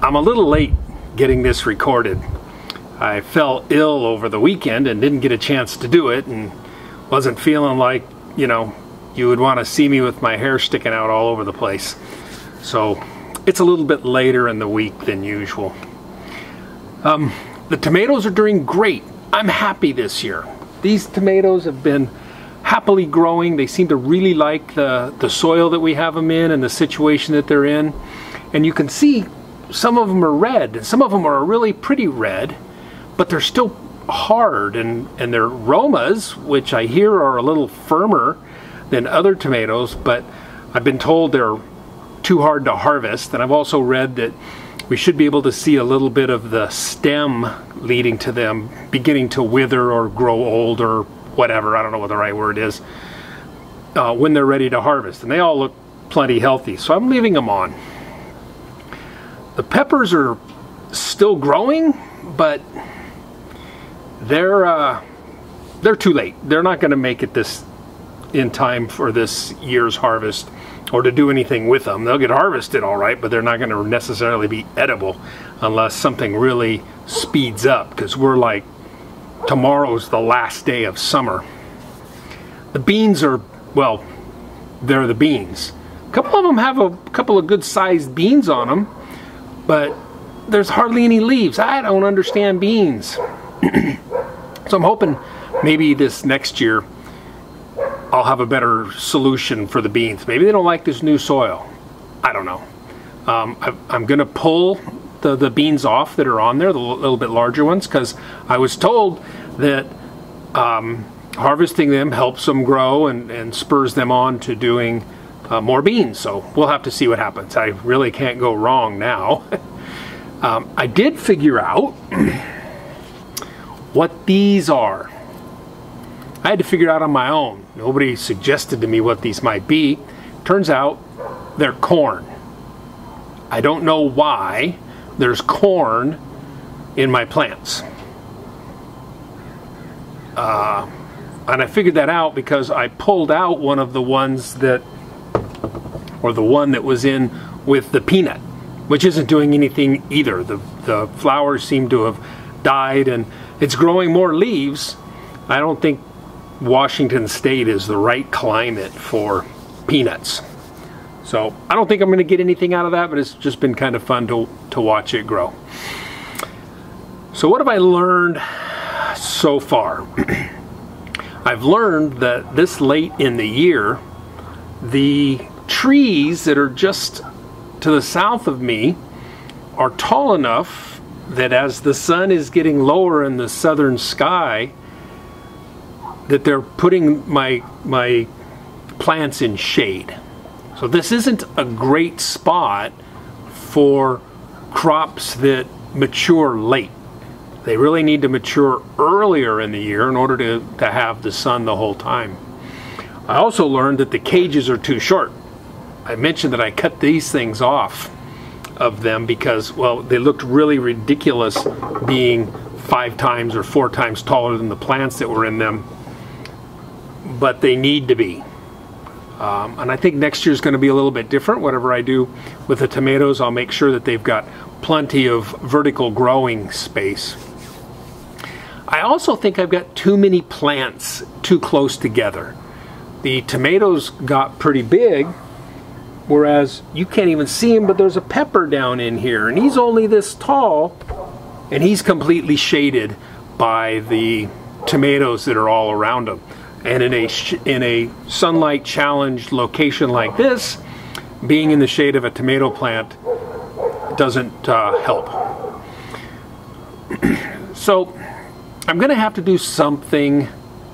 I'm a little late getting this recorded. I fell ill over the weekend and didn't get a chance to do it, and wasn't feeling like, you know, you would want to see me with my hair sticking out all over the place. So it's a little bit later in the week than usual. The tomatoes are doing great. I'm happy this year. These tomatoes have been happily growing. They seem to really like the soil that we have them in and the situation that they're in. And you can see some of them are red, and some of them are really pretty red, but they're still hard, and their aromas, which I hear are a little firmer than other tomatoes, but I've been told they're too hard to harvest. And I've also read that we should be able to see a little bit of the stem leading to them beginning to wither or grow old or whatever, I don't know what the right word is, when they're ready to harvest. And they all look plenty healthy, so I'm leaving them on. The peppers are still growing, but they're too late. They're not going to make it in time for this year's harvest or to do anything with them. They'll get harvested all right, but they're not going to necessarily be edible unless something really speeds up, because we're like, tomorrow's the last day of summer. The beans are, well, they're the beans. A couple of them have a couple of good sized beans on them, but there's hardly any leaves. I don't understand beans. So I'm hoping maybe this next year I'll have a better solution for the beans. Maybe they don't like this new soil. I don't know. I'm going to pull the beans off that are on there, the little bit larger ones, because I was told that harvesting them helps them grow and spurs them on to doing more beans. So we'll have to see what happens. I really can't go wrong now. I did figure out what these are. I had to figure it out on my own. Nobody suggested to me what these might be. Turns out they're corn. I don't know why there's corn in my plants. And I figured that out because I pulled out one of the ones that, or the one that was in with the peanut, which isn't doing anything either. The flowers seem to have died, and it's growing more leaves. I don't think Washington State is the right climate for peanuts. So I don't think I'm going to get anything out of that, but it's just been kind of fun to watch it grow. So what have I learned so far? I've learned that this late in the year, the trees that are just to the south of me are tall enough that as the sun is getting lower in the southern sky, that they're putting my plants in shade. So this isn't a great spot for crops that mature late. They really need to mature earlier in the year in order to have the sun the whole time. I also learned that the cages are too short. I mentioned that I cut these things off of them because, well, they looked really ridiculous being 5 times or 4 times taller than the plants that were in them, but they need to be. And I think next year's going to be a little bit different. Whatever I do with the tomatoes, I'll make sure that they've got plenty of vertical growing space. I also think I've got too many plants too close together. The tomatoes got pretty big, whereas you can't even see him, but there's a pepper down in here, and he's only this tall, and he's completely shaded by the tomatoes that are all around him. And in a sunlight challenged location like this, being in the shade of a tomato plant doesn't help. So I'm going to have to do something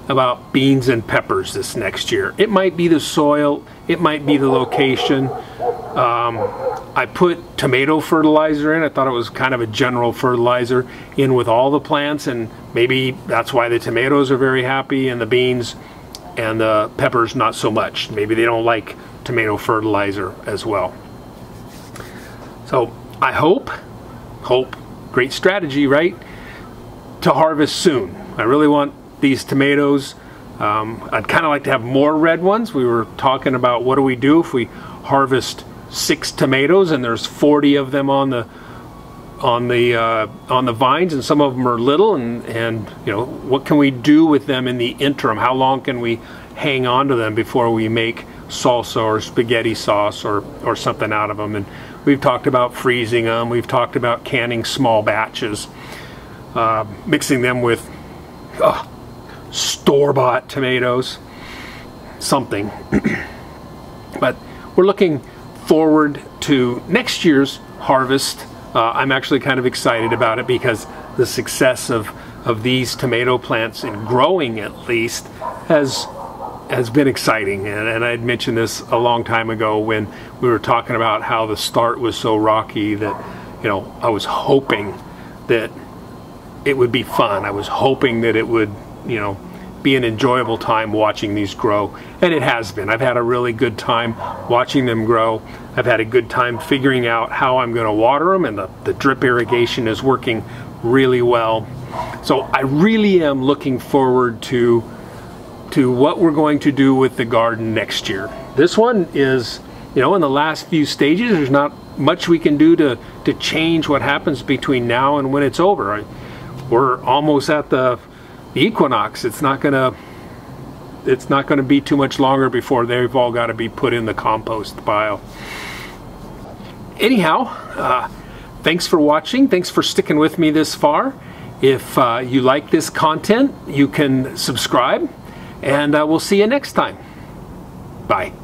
about beans and peppers this next year. It might be the soil, it might be the location. I put tomato fertilizer in. I thought it was kind of a general fertilizer in with all the plants, and maybe that's why the tomatoes are very happy and the beans and the peppers not so much. Maybe they don't like tomato fertilizer as well. So I hope, great strategy, right? To harvest soon. I really want these tomatoes. I'd kind of like to have more red ones. We were talking about what do we do if we harvest 6 tomatoes and there's 40 of them on on the vines, and some of them are little, and you know, what can we do with them in the interim? How long can we hang on to them before we make salsa or spaghetti sauce or something out of them? And we've talked about freezing them. We've talked about canning small batches, mixing them with store-bought tomatoes, something. But we're looking forward to next year's harvest. I'm actually kind of excited about it because the success of these tomato plants in growing, at least, has been exciting. And I'd mentioned this a long time ago when we were talking about how the start was so rocky that, you know, I was hoping that it would be fun. I was hoping that it would, you know, be an enjoyable time watching these grow, and it has been. I've had a really good time watching them grow. I've had a good time figuring out how I'm going to water them, and the drip irrigation is working really well. So I really am looking forward to what we're going to do with the garden next year. This one is, you know, in the last few stages. There's not much we can do to change what happens between now and when it's over. We're almost at the equinox. It's not gonna be too much longer before they've all got to be put in the compost pile. Anyhow, thanks for watching. Thanks for sticking with me this far. If you like this content, you can subscribe, and we'll see you next time. Bye.